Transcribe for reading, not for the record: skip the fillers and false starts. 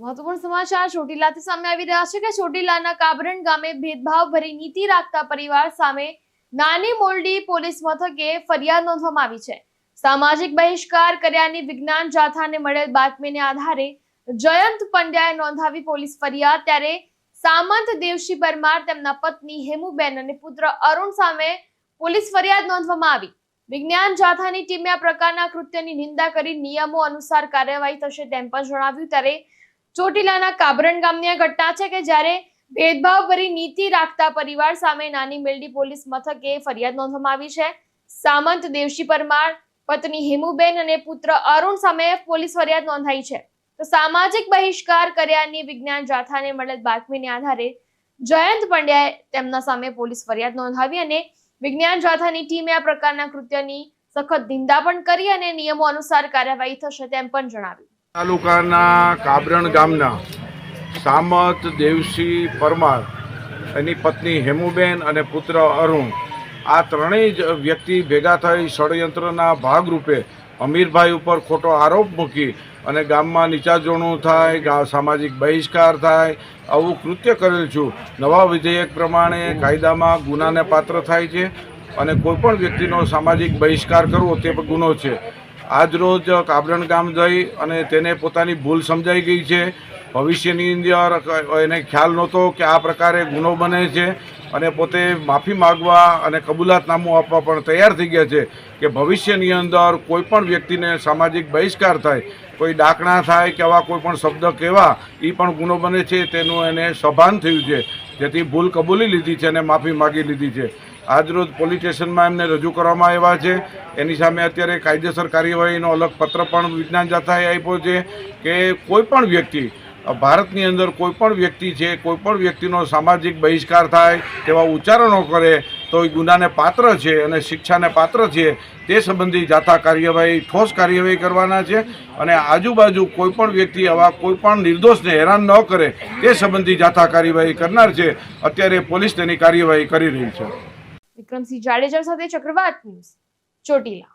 મહત્વપૂર્ણ સમાચાર ચોટીલાથી સામે આવી રહ્યા છે કે ચોટીલાના કાબરણ ગામે ભેદભાવભરી નીતિ રાખતા પરિવાર સામે નાની મોરડી પોલીસ મથકે ફરિયાદ નોંધવામાં આવી છે। સામાજિક બહિષ્કાર કર્યાની વિજ્ઞાન જાથાને મળેલ બાતમીને આધારે જયંત પંડ્યાએ નોંધાવી પોલીસ ફરિયાદ। ત્યારે સામંત દેવશી પરમાર, તેમના પત્ની હેમુબેન અને પુત્ર અરુણ સામે પોલીસ ફરિયાદ નોંધવામાં આવી। વિજ્ઞાન જાથાની ટીમે આ પ્રકારના કૃત્યની નિંદા કરી નિયમો અનુસાર કાર્યવાહી થશે તેમ પણ જણાવ્યું। ત્યારે ચોટીલાના કાબરણ ગામની આ ઘટના છે કે જ્યારે ભેદભાવભરી નીતિ રાખતા પરિવાર સામે નાની મેલડી પોલીસ મથકે ફરિયાદ નોંધવામાં આવી છે। સામંત દેવશી પરમાર, પત્ની હેમુબેન અને પુત્ર અરુણ સામે પોલીસ ફરિયાદ નોંધાઈ છે। તો સામાજિક બહિષ્કાર કર્યાની વિજ્ઞાન જાથાને મળેલ બાતમીને આધારે જયંત પંડ્યાએ તેમના સામે પોલીસ ફરિયાદ નોંધાવી અને વિજ્ઞાન જાથાની ટીમે આ પ્રકારના કૃત્યની સખત નિંદા પણ કરી અને નિયમો અનુસાર કાર્યવાહી થશે તેમ પણ જણાવ્યું। તાલુકાના કાબરણ ગામના સામંત દેવશી પરમાર, એની પત્ની હેમુબેન અને પુત્ર અરુણ, આ ત્રણેય જ વ્યક્તિ ભેગા થઈ ષડયંત્રના ભાગરૂપે અમીરભાઈ ઉપર ખોટો આરોપ મૂકી અને ગામમાં નીચાજોણું થાય, સામાજિક બહિષ્કાર થાય, આવું કૃત્ય કરેલ છું। નવા વિધેયક પ્રમાણે કાયદામાં ગુનાને પાત્ર થાય છે અને કોઈપણ વ્યક્તિનો સામાજિક બહિષ્કાર કરવો તે ગુનો છે। આજરોજ કાબરણ ગામ જઈ અને તેને પોતાની ભૂલ સમજાઈ ગઈ છે। ભવિષ્યની અંદર એને ખ્યાલ નહોતો કે આ પ્રકારે ગુનો બને છે અને પોતે માફી માગવા અને કબૂલાતનામું આપવા પણ તૈયાર થઈ ગયા છે કે ભવિષ્યની અંદર કોઈ પણ વ્યક્તિને સામાજિક બહિષ્કાર થાય, કોઈ ડાકણા થાય કે આવા કોઈ પણ શબ્દ કહેવા એ પણ ગુનો બને છે, તેનું એને સભાન થયું છે, જેથી ભૂલ કબૂલી લીધી છે અને માફી માગી લીધી છે। આજરોજ પોલીસ સ્ટેશનમાં એમને રજૂ કરવામાં આવ્યા છે। એની સામે અત્યારે કાયદેસર કાર્યવાહીનો અલગ પત્ર પણ વિજ્ઞાન જાથાએ આપ્યો છે કે કોઈ પણ વ્યક્તિ ભારતની અંદર કોઈ પણ વ્યક્તિ છે, કોઈ પણ વ્યક્તિનો સામાજિક બહિષ્કાર થાય તેવા ઉચ્ચારણો કરે તો એ ગુનાને પાત્ર છે અને શિક્ષાને પાત્ર છે। તે સંબંધી જાથા કાર્યવાહી, ઠોસ કાર્યવાહી કરવાના છે અને આજુબાજુ કોઈ પણ વ્યક્તિ આવા કોઈ પણ નિર્દોષને હેરાન ન કરે તે સંબંધી જાથા કાર્યવાહી કરનાર છે। અત્યારે પોલીસ તેની કાર્યવાહી કરી રહી છે। વિક્રમસિંહ જાડેજા સાથે ચક્રવાત ન્યૂઝ, ચોટીલા।